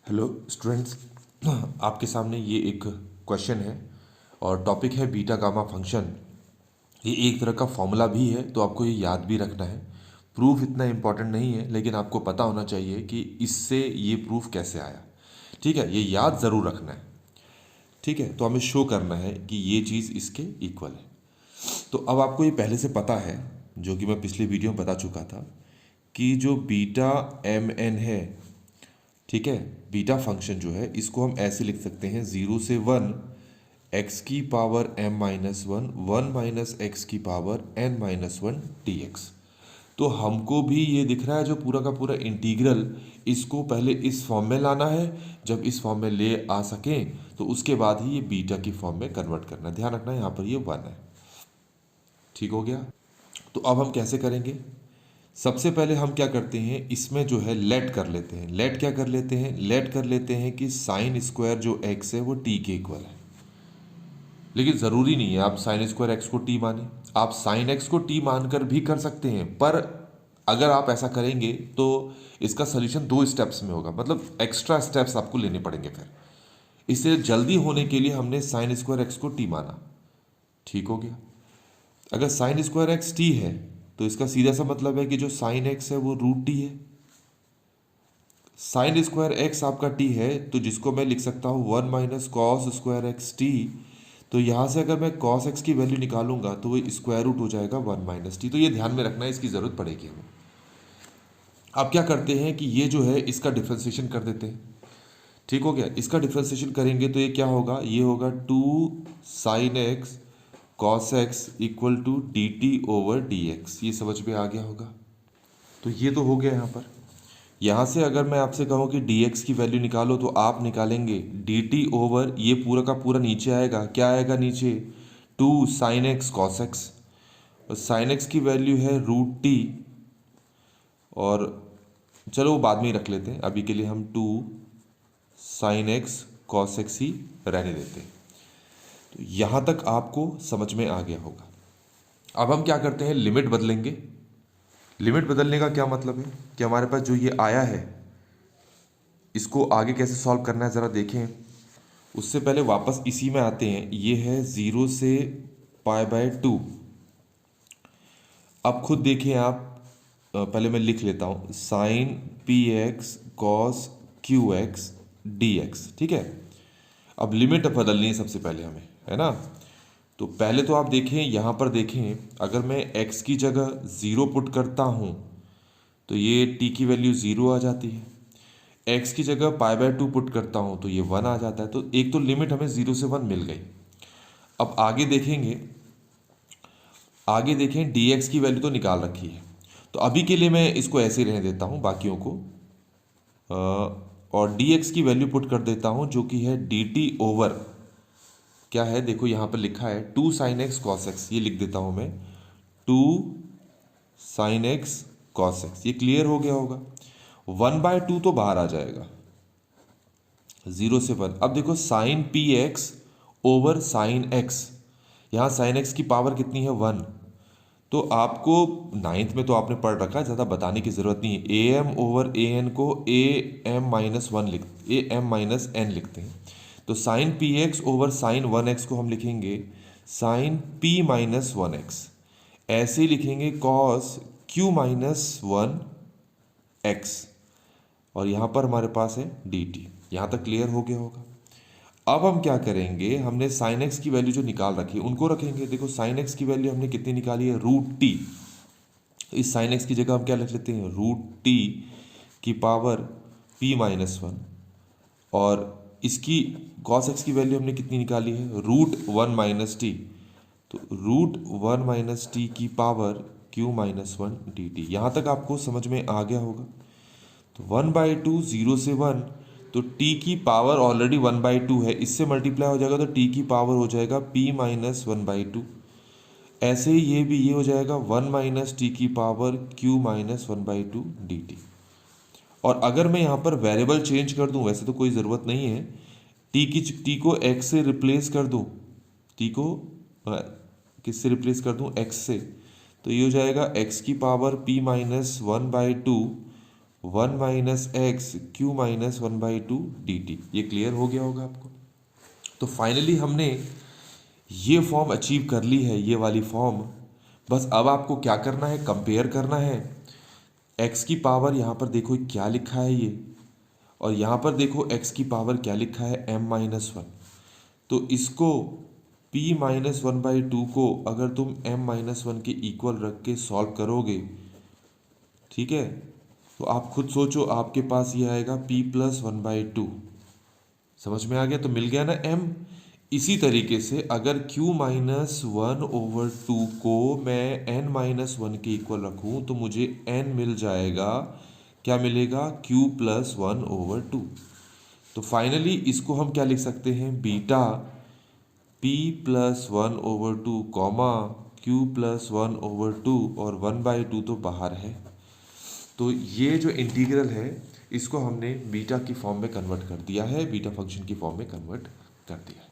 Hello students, आपके सामने ये एक क्वेश्चन है और टॉपिक है बीटा गामा फंक्शन। ये एक तरह का फॉर्मूला भी है, तो आपको ये याद भी रखना है। प्रूफ इतना इम्पोर्टेंट नहीं है, लेकिन आपको पता होना चाहिए कि इससे ये प्रूफ कैसे आया। ठीक है, ये याद ज़रूर रखना है। ठीक है, तो हमें शो करना है कि ये चीज़ इसके इक्वल है। तो अब आपको ये पहले से पता है, जो कि मैं पिछले वीडियो में बता चुका था, कि जो बीटा एम एन है, ठीक है, बीटा फंक्शन जो है इसको हम ऐसे लिख सकते हैं 0 से 1 एक्स की पावर m-1 1 माइनस एक्स की पावर n-1 dx। तो हमको भी ये दिख रहा है जो पूरा का पूरा इंटीग्रल, इसको पहले इस फॉर्म में लाना है। जब इस फॉर्म में ले आ सकें तो उसके बाद ही ये बीटा की फॉर्म में कन्वर्ट करना। ध्यान रखना यहाँ पर ये 1 है। ठीक हो गया। तो अब हम कैसे करेंगे? सबसे पहले हम क्या करते हैं, इसमें जो है लेट कर लेते हैं। लेट क्या कर लेते हैं? लेट कर लेते हैं कि साइन स्क्वायर जो एक्स है वो टी के इक्वल है। लेकिन ज़रूरी नहीं है आप साइन स्क्वायर एक्स को टी माने, आप साइन एक्स को टी मानकर भी कर सकते हैं। पर अगर आप ऐसा करेंगे तो इसका सोल्यूशन 2 स्टेप्स में होगा, मतलब एक्स्ट्रा स्टेप्स आपको लेने पड़ेंगे। फिर इससे जल्दी होने के लिए हमने साइन स्क्वायर एक्स को टी माना। ठीक हो गया। अगर साइन स्क्वायर एक्स टी है तो इसका सीधा सा मतलब है कि जो साइन एक्स है वो रूट टी है। साइन स्क्वायर एक्स आपका टी है, तो जिसको मैं लिख सकता हूँ 1 minus cos square x T. तो यहाँ से अगर मैं कॉस एक्स की वैल्यू निकालूंगा तो वो स्क्वायर रूट हो जाएगा 1 माइनस टी। तो ये ध्यान में रखना है, इसकी ज़रूरत पड़ेगी हमें। अब क्या करते हैं कि ये जो है इसका डिफ्रेंसिएशन कर देते हैं। ठीक हो गया। इसका डिफ्रेंसिएशन करेंगे तो ये क्या होगा? ये होगा 2 sine x cos x equal to d t over d x. ये समझ में आ गया होगा। तो ये तो हो गया यहाँ पर। यहाँ से अगर मैं आपसे कहूँ कि dx की वैल्यू निकालो तो आप निकालेंगे dt ओवर, ये पूरा का पूरा नीचे आएगा। क्या आएगा नीचे? 2 साइन एक्स कॉस एक्स। और साइन एक्स की वैल्यू है रूट टी, और चलो वो बाद में ही रख लेते हैं। अभी के लिए हम 2 साइन एक्स कॉस एक्स ही रहने देते हैं। तो यहाँ तक आपको समझ में आ गया होगा। अब हम क्या करते हैं, लिमिट बदलेंगे। लिमिट बदलने का क्या मतलब है कि हमारे पास जो ये आया है इसको आगे कैसे सॉल्व करना है ज़रा देखें। उससे पहले वापस इसी में आते हैं। ये है 0 से π/2। अब खुद देखिए आप, पहले मैं लिख लेता हूँ sine p x cos q x d x. ठीक है। अब लिमिट बदलनी है सबसे पहले हमें, है ना। तो पहले तो आप देखें, यहाँ पर देखें, अगर मैं x की जगह 0 पुट करता हूँ तो ये t की वैल्यू 0 आ जाती है। x की जगह π/2 पुट करता हूँ तो ये 1 आ जाता है। तो एक तो लिमिट हमें 0 से 1 मिल गई। अब आगे देखेंगे, आगे देखें dx की वैल्यू तो निकाल रखी है। तो अभी के लिए मैं इसको ऐसे रहने देता हूँ बाकियों को, और dx की वैल्यू पुट कर देता हूँ जो कि है dt ओवर, क्या है देखो यहाँ पर लिखा है 2 साइन एक्स कॉस एक्स। ये लिख देता हूँ मैं 2 साइन एक्स कॉस एक्स। ये क्लियर हो गया होगा। 1/2 तो बाहर आ जाएगा 0 से 1। अब देखो sine p x over sine x, यहाँ साइन एक्स की पावर कितनी है? 1। तो आपको नाइन्थ में तो आपने पढ़ रखा है, ज़्यादा बताने की ज़रूरत नहीं है। A m over a n को ए एम माइनस एन लिखते हैं। तो sine p x over sine 1x को हम लिखेंगे साइन पी माइनस 1x। ऐसे ही लिखेंगे कॉस क्यू माइनस 1x, और यहाँ पर हमारे पास है डी टी। यहाँ तक क्लियर हो गया होगा। अब हम क्या करेंगे, हमने साइन एक्स की वैल्यू जो निकाल रखी है उनको रखेंगे। देखो साइन एक्स की वैल्यू हमने कितनी निकाली है? Root t. इस साइन एक्स की जगह हम क्या लिख लेते हैं? रूट टी की पावर p माइनस 1। और इसकी कॉस एक्स की वैल्यू हमने कितनी निकाली है? Root 1 minus t. तो रूट 1 माइनस टी की power q minus 1 d t. यहाँ तक आपको समझ में आ गया होगा। तो 1/2 0 से 1, तो t की पावर ऑलरेडी 1/2 है, इससे मल्टीप्लाई हो जाएगा तो t की पावर हो जाएगा p माइनस 1/2। ऐसे ही ये हो जाएगा 1 माइनस टी की power q minus 1/2 D T. और अगर मैं यहाँ पर वेरिएबल चेंज कर दूँ, वैसे तो कोई ज़रूरत नहीं है, टी को x से रिप्लेस कर दूँ, टी को किससे रिप्लेस कर दूँ? x से। तो ये हो जाएगा x की power p minus 1/2 one minus x Q minus one by to d T. ये क्लियर हो गया होगा आपको। तो फाइनली हमने ये फॉर्म अचीव कर ली है, ये वाली फॉर्म। बस अब आपको क्या करना है, कंपेयर करना है। एक्स की पावर यहाँ पर देखो क्या लिखा है ये, और यहाँ पर देखो एक्स की पावर क्या लिखा है, एम माइनस वन। तो इसको p minus one by to को अगर तुम m माइनस वन के इक्वल रख के सॉल्व करोगे, ठीक है, तो आप खुद सोचो आपके पास ये आएगा p plus one by to. समझ में आ गया? तो मिल गया ना m। इसी तरीके से अगर q minus one over two को मैं n माइनस वन के इक्वल रखूँ तो मुझे n मिल जाएगा, क्या मिलेगा, q plus one over two. तो फाइनली इसको हम क्या लिख सकते हैं, beta p plus one over two comma q plus one over two, और वन बाई टू तो बाहर है। तो ये जो इंटीग्रल है इसको हमने बीटा की फॉर्म में कन्वर्ट कर दिया है, बीटा फंक्शन की फॉर्म में कन्वर्ट कर दिया है।